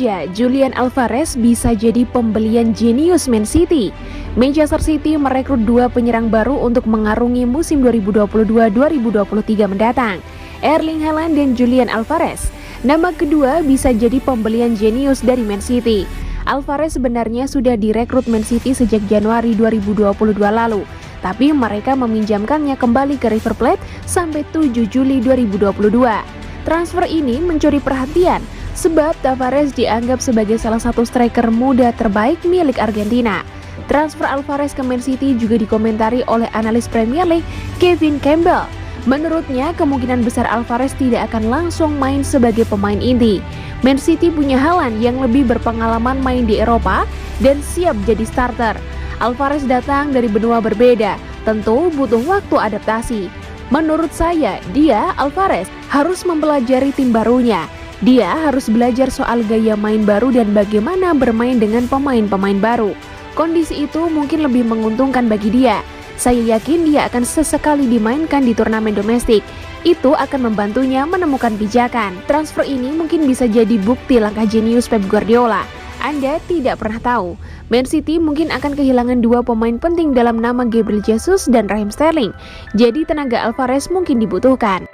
saja Julian Alvarez bisa jadi pembelian jenius Man City. Manchester City merekrut dua penyerang baru untuk mengarungi musim 2022-2023 mendatang, Erling Haaland dan Julian Alvarez. Nama kedua bisa jadi pembelian jenius dari Man City. Alvarez sebenarnya sudah direkrut Man City sejak Januari 2022 lalu, tapi mereka meminjamkannya kembali ke River Plate sampai 7 Juli 2022. Transfer ini mencuri perhatian sebab Tavares dianggap sebagai salah satu striker muda terbaik milik Argentina. Transfer Alvarez ke Man City juga dikomentari oleh analis Premier League Kevin Campbell. Menurutnya, kemungkinan besar Alvarez tidak akan langsung main sebagai pemain inti. Man City punya Haaland yang lebih berpengalaman main di Eropa dan siap jadi starter. Alvarez datang dari benua berbeda, tentu butuh waktu adaptasi. Menurut saya, Alvarez harus mempelajari tim barunya. Dia harus belajar soal gaya main baru dan bagaimana bermain dengan pemain-pemain baru. Kondisi itu mungkin lebih menguntungkan bagi dia. Saya yakin dia akan sesekali dimainkan di turnamen domestik. Itu akan membantunya menemukan pijakan. Transfer ini mungkin bisa jadi bukti langkah jenius Pep Guardiola. Anda tidak pernah tahu. Man City mungkin akan kehilangan dua pemain penting dalam nama Gabriel Jesus dan Raheem Sterling. Jadi tenaga Alvarez mungkin dibutuhkan.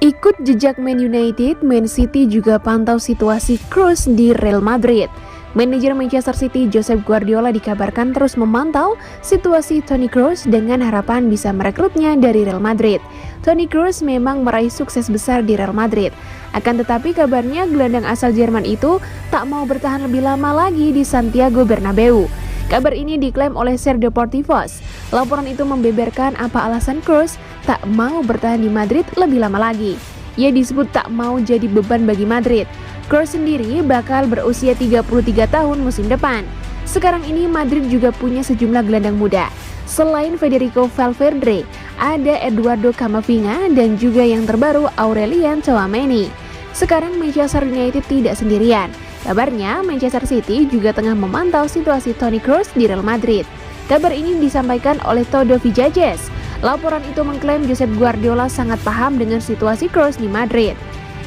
Ikut jejak Man United, Man City juga pantau situasi Kroos di Real Madrid. Manajer Manchester City Josep Guardiola dikabarkan terus memantau situasi Toni Kroos dengan harapan bisa merekrutnya dari Real Madrid. Toni Kroos memang meraih sukses besar di Real Madrid. Akan tetapi kabarnya gelandang asal Jerman itu tak mau bertahan lebih lama lagi di Santiago Bernabeu. Kabar ini diklaim oleh Ser Deportivos. Laporan itu membeberkan apa alasan Kroos tak mau bertahan di Madrid lebih lama lagi. Ia disebut tak mau jadi beban bagi Madrid. Kroos sendiri bakal berusia 33 tahun musim depan. Sekarang ini Madrid juga punya sejumlah gelandang muda. Selain Federico Valverde, ada Eduardo Camavinga dan juga yang terbaru Aurelian Tchouameni. Sekarang Manchester United tidak sendirian. Kabarnya Manchester City juga tengah memantau situasi Toni Kroos di Real Madrid. Kabar ini disampaikan oleh Todo Villages. Laporan itu mengklaim Josep Guardiola sangat paham dengan situasi Kroos di Madrid.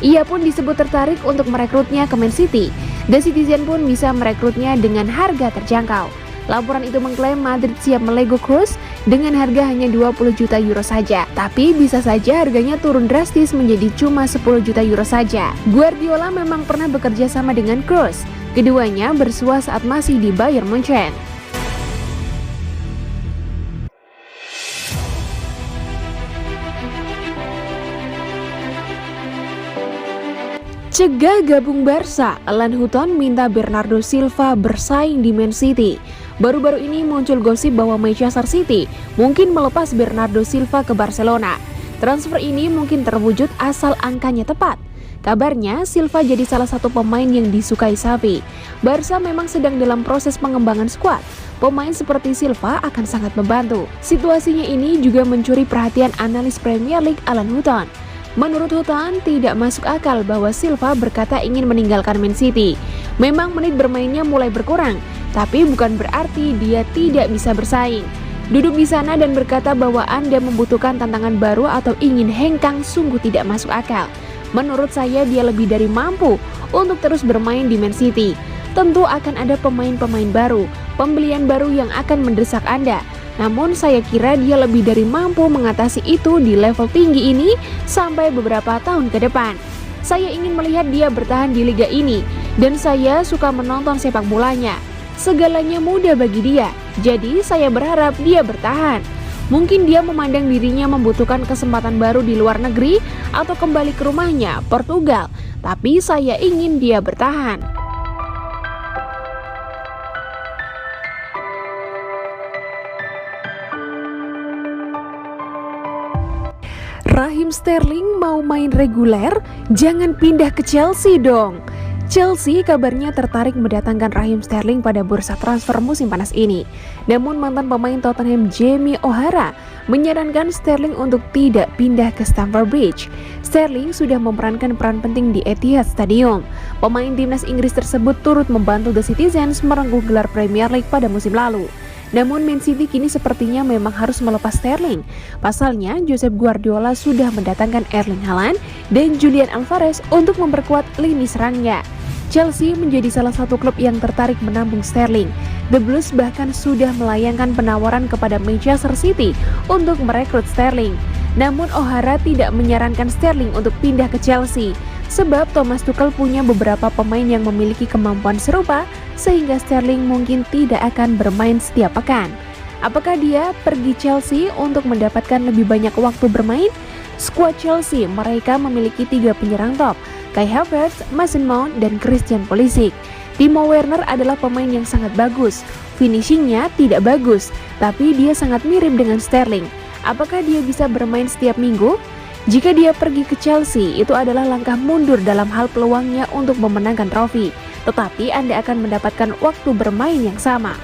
Ia pun disebut tertarik untuk merekrutnya ke Man City. The Citizen pun bisa merekrutnya dengan harga terjangkau. Laporan itu mengklaim Madrid siap melego Kroos dengan harga hanya 20 juta euro saja. Tapi bisa saja harganya turun drastis menjadi cuma 10 juta euro saja. Guardiola memang pernah bekerja sama dengan Kroos. Keduanya bersua saat masih di Bayern Munchen. Cegah gabung Barca, Alan Hutton minta Bernardo Silva bersaing di Man City. Baru-baru ini muncul gosip bahwa Manchester City mungkin melepas Bernardo Silva ke Barcelona. Transfer ini mungkin terwujud asal angkanya tepat. Kabarnya Silva jadi salah satu pemain yang disukai Xavi. Barca memang sedang dalam proses pengembangan skuad. Pemain seperti Silva akan sangat membantu. Situasinya ini juga mencuri perhatian analis Premier League Alan Hutton. Menurut Hutton, tidak masuk akal bahwa Silva berkata ingin meninggalkan Man City. Memang menit bermainnya mulai berkurang, tapi bukan berarti dia tidak bisa bersaing. Duduk di sana dan berkata bahwa Anda membutuhkan tantangan baru atau ingin hengkang sungguh tidak masuk akal. Menurut saya dia lebih dari mampu untuk terus bermain di Man City. Tentu akan ada pemain-pemain baru, pembelian baru yang akan mendesak Anda. Namun saya kira dia lebih dari mampu mengatasi itu di level tinggi ini sampai beberapa tahun ke depan. Saya ingin melihat dia bertahan di liga ini dan saya suka menonton sepak bolanya. Segalanya mudah bagi dia, jadi saya berharap dia bertahan. Mungkin dia memandang dirinya membutuhkan kesempatan baru di luar negeri atau kembali ke rumahnya, Portugal. Tapi saya ingin dia bertahan. Raheem Sterling mau main reguler? Jangan pindah ke Chelsea dong. Chelsea kabarnya tertarik mendatangkan Raheem Sterling pada bursa transfer musim panas ini. Namun mantan pemain Tottenham Jamie O'Hara menyarankan Sterling untuk tidak pindah ke Stamford Bridge. Sterling sudah memerankan peran penting di Etihad Stadium. Pemain timnas Inggris tersebut turut membantu The Citizens merengkuh gelar Premier League pada musim lalu. Namun Man City kini sepertinya memang harus melepas Sterling. Pasalnya, Josep Guardiola sudah mendatangkan Erling Haaland dan Julian Alvarez untuk memperkuat lini serangnya. Chelsea menjadi salah satu klub yang tertarik menampung Sterling. The Blues bahkan sudah melayangkan penawaran kepada Manchester City untuk merekrut Sterling. Namun O'Hara tidak menyarankan Sterling untuk pindah ke Chelsea, sebab Thomas Tuchel punya beberapa pemain yang memiliki kemampuan serupa, sehingga Sterling mungkin tidak akan bermain setiap pekan. Apakah dia pergi Chelsea untuk mendapatkan lebih banyak waktu bermain? Skuad Chelsea mereka memiliki 3 penyerang top, Kai Havertz, Mason Mount, dan Christian Pulisic. Timo Werner adalah pemain yang sangat bagus. Finishingnya tidak bagus, tapi dia sangat mirip dengan Sterling. Apakah dia bisa bermain setiap minggu? Jika dia pergi ke Chelsea, itu adalah langkah mundur dalam hal peluangnya untuk memenangkan trofi. Tetapi Anda akan mendapatkan waktu bermain yang sama.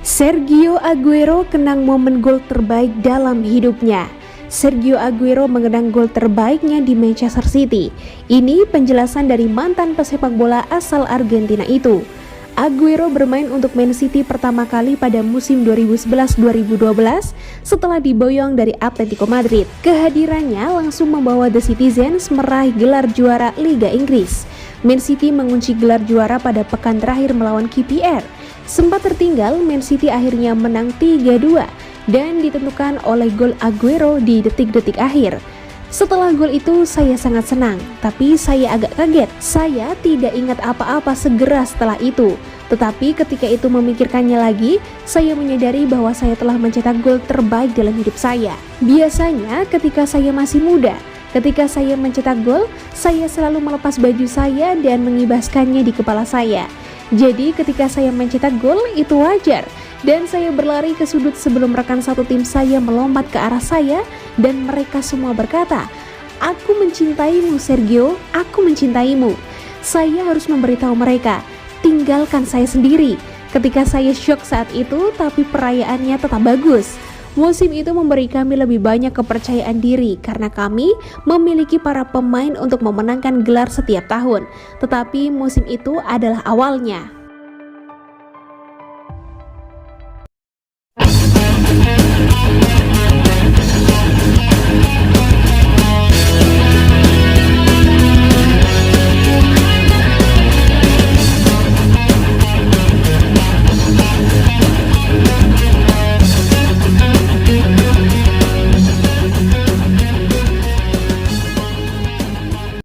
Sergio Aguero kenang momen gol terbaik dalam hidupnya. Sergio Aguero mengenang gol terbaiknya di Manchester City. Ini penjelasan dari mantan pesepak bola asal Argentina itu. Aguero bermain untuk Man City pertama kali pada musim 2011-2012 setelah diboyong dari Atletico Madrid. Kehadirannya langsung membawa The Citizens meraih gelar juara Liga Inggris. Man City mengunci gelar juara pada pekan terakhir melawan QPR. Sempat tertinggal, Man City akhirnya menang 3-2 dan ditentukan oleh gol Aguero di detik-detik akhir. Setelah gol itu saya sangat senang, tapi saya agak kaget. Saya tidak ingat apa-apa segera setelah itu. Tetapi ketika itu memikirkannya lagi, saya menyadari bahwa saya telah mencetak gol terbaik dalam hidup saya. Biasanya ketika saya masih muda, ketika saya mencetak gol, saya selalu melepas baju saya dan mengibaskannya di kepala saya. Jadi ketika saya mencetak gol itu wajar. Dan saya berlari ke sudut sebelum rekan satu tim saya melompat ke arah saya dan mereka semua berkata, "Aku mencintaimu Sergio, aku mencintaimu." Saya harus memberitahu mereka, tinggalkan saya sendiri. Ketika saya syok saat itu, tapi perayaannya tetap bagus. Musim itu memberi kami lebih banyak kepercayaan diri karena kami memiliki para pemain untuk memenangkan gelar setiap tahun. Tetapi musim itu adalah awalnya.